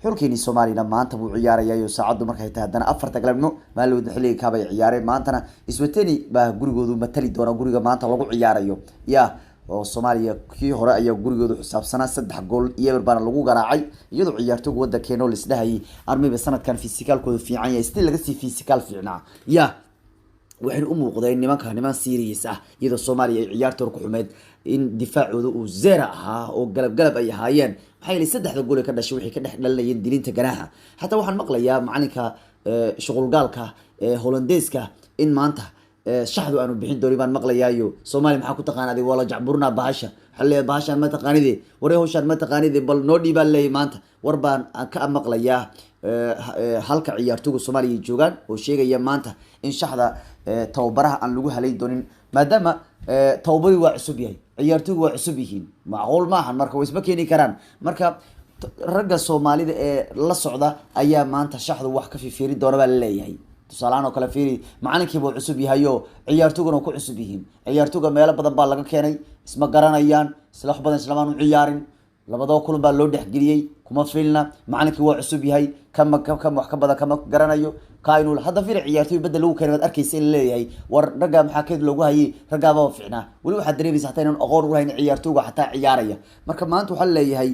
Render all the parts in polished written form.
xulkeeni Soomaaliya maanta buu ciyaarayaa saacadu markay tahay hadana afarta galabnimo maalmood xilliga ka bay ciyaareen maantana iswatani baa gurigoodu matali doona guriga maanta lagu ciyaarayo oo Soomaaliya kii hore ayaa gurigoodu xisaabsanaa 3 gool iyo barbana lagu garaacay iyadoo ciyaartoygu wadankeena la isdhahay armiba sanadkan fisikaalkooda fiican yahay istii laga sii fisikaal fiicnaa waxay u muuqdeen niman serious ah iyadoo Soomaaliya ciyaartoy ku xumeed in difaacooda uu zero ahaa oo galab ay ahaayeen maxay li 3 gool ka dhashay wixii ka dhex dhalayeen dilinta ganaaxa hatta waxaan maqlayaa macalinka shaqulgaalka Hollandeeska in maanta shaxdu aanu bixin doonay baan maqlayaayo Soomaali maxaa ku taqaanaday wala jacburna bahasha xallee bahashan ma taqaanidee waree hawshan ma taqaanidee bal noo dhiibaan leey maanta war baan ka maqlayaa halka ciyaartoyga Soomaaliya joogan oo sheegaya maanta in shaxda tawbaraha aan lagu halay doonin maadaama tawbari waa cusub yahay ciyaartoygu waa cusub yihiin macquul ma ahan marka way isba keeni karaan marka ragga Soomaalida ee la socda ayaa maanta shaxdu wax ka fiirin doona baa leeyahay tusaalahan oo kale fiiri macalinkii buu cusub yahay oo ciyaartoyguna ku cusub yihiin ciyaartoyga meelo badan baa laga keenay isma garanayaan isla wax badan islamaan u ciyaarin labadoo kulan baa loo dhaxgeliyay kuma filna macalinkii waa cusub yahay kama wax ka badan kama garanayo kaaynu hadda fiiri ciyaartoy badal lagu keenay wad arkaysa in leeyahay war raga maxaa keed loogu hayay ragaaba fiicna wali waxa dareemaysa hataa inaan aqoon u lahayn ciyaartoyga xataa ciyaaraya marka maanta waxa leeyahay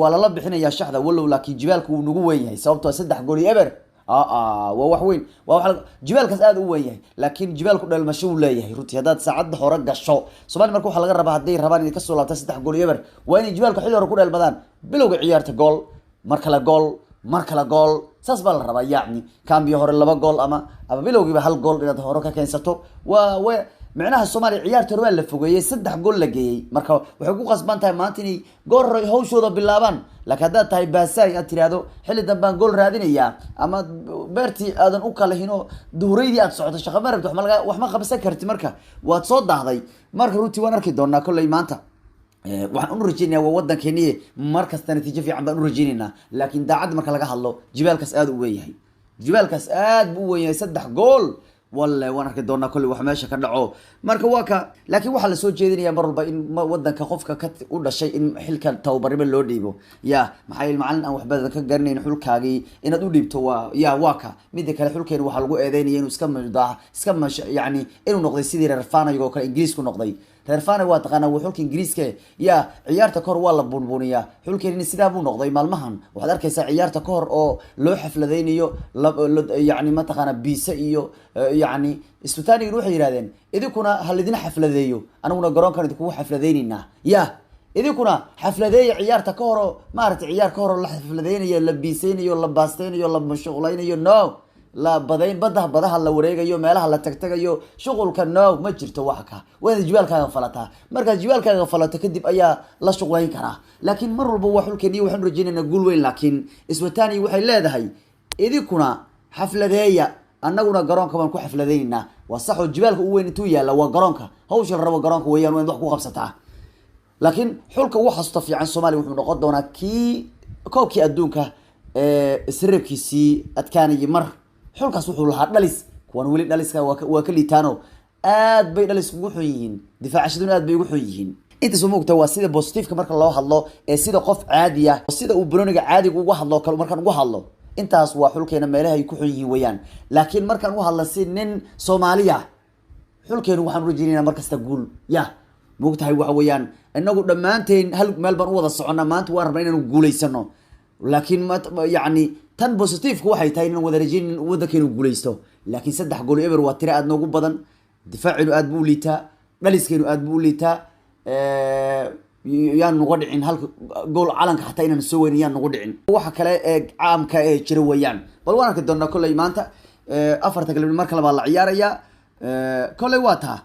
wala la bixinaya shaxda walow laakiin jibaalku uu nagu weyn yahay sababtoo 3 gool iyo eber waa wax weyn waa jibaalkaas aad u weyn yahay laakiin jibaalku dhalmasho uu leeyahay runtii hadaad saacad hore gasho Soomaali marka waxa laga rabaa haday rabaan in ka soo laabta 3 gool iyo eber waa in jibaalku xilli hore ku dhalmadaan bilowga ciyaarta gool marka la gool saas baa la rabaa yaani kambiyo hore 2 gool ama bilowgiiba 1 gool inaad hore ka keensato waa macnaha Soomaaliya ciyaarta hore la fogeeyay 3 gool la geeyay marka waxay ku qasban tahay maanta inay gool hawshooda bilaabaan laakiin hadaa tahay baasay aad tiraado xilli dambe gool raadinaya ama beerti aadan u kala hino duureydii aad socoto shaqo ma rabto wax ma qabsan karti marka waad soo daahday marka runtii waan arki doonaa kulay maanta waxaan u rajeynayaa wadankeeni markasta natiijo fiican baan u rajeynaynaa laakiin daacad marka laga hadlo jibaalkaas aad u weeyahay jibaalkaas aad buu weeyahay 3 gool والله وانا arki doona kulli wax meesha ka dhaco marka waa ka laakiin waxa la soo jeedinayaa mar walba in wadanka qofka ka u dhashay in xilkan tawbariba loo dhiibo maxay macallin aan wax badan ka garanayn xulkaagi inaad u dhiibto waa ka mid kale xulkeen waxa lagu eedeynaya inuu iska yani inuu noqday sidii reer Faanayo kale Ingiriisku noqday reer Faanayo waa taqaana xulka Ingiriiska ciyaarta kor waa la bunbuniyaa xulkeen sidaa buu noqday maalmahan waxaad arkaysaa ciyaarta kor oo loo xafladeynayo yani ma taqaana biisa iyo يعني استوتاني يروح يرادين إذا كنا هالذين حفلذيو أنا ونا جران كانوا يكونوا حفلذيننا إذا كنا حفلذي عيار تكورو ما رت عيار كورو لا حفلذين يلا بيسين يلا باستين يلا مشغولين يو نو لا بدين بدها لا وريجا يو مالها لا تكتك يو شغل كان نو ما جرت واحكة وين الجبال كان غفلتها مركز الجبال كان غفلتها كدب أيا لا شغلين كرا لكن مرة بوحول كني وحن رجينا نقول وين لكن استوتاني وحي لا ده هي إذا كنا حفلذي annaguna garoonka baan ku xafladeynaa waa sax oo jibaalka u weyn intuu yaala waa garoonka hawsha rabo garoonka weeyaan waa wax ku qabsataa laakiin xulka waxa xasuusta fiican Soomaaliya wuxuu noqon doonaa koobkii adduunka sirribkiisii adkaanay mar xulkaas wuxuu lahaa dhalis kuwan wali dhaliska waa ka liitaano aad bay dhalis ugu xun yihiin difaacashaduna aad bay ugu xun yihiin inta soo moogta waa sida positive marka loo hadlo sida qof caadi ah sida uu Bruniga caadiga ugu hadlo kale markaan ugu hadlo intaas waa xulkeena meelaha ay ku xun yihiin weeyaan laakiin markaan u hadla si nin Soomaaliya xulkeenu waxaan rajaynaynaa markasta guul moogtahay waxa weeyaan inagu dhamaanteen hal meel baan u wada soconaa maanta waan rabnaa inaan guuleysano laakiin yani tan positive ku waxay tahay inaan wada rajaynin wadankeenu guuleysto laakiin 3 gool eber waa tira aad noogu badan difaaciinu aad buu liitaa dhaliskeenu aad buu liitaa yaan nugu dhicin hal gool calanka xataa inaan soo weynayaan nugu dhicin waxa kale ee caamka ee jira weeyaan bal waan arki doonaa kulay maanta 4 galabnimo marka la la ciyaaraya kulay waa taa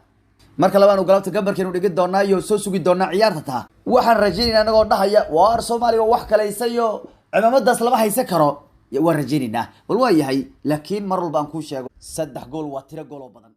marka labaan u galabta gabarkeenu dhigi doonaa iyo soo sugi doonaa ciyaarta taa waxaan rajaynaynaa anagoo dhahaya waar Soomaaliya wax kale isayo ciidamadaas laba haysan karo waan rajaynaynaa bal waa yahay laakiin mar walba aan ku sheego 3 gool waa tiro gool oo badan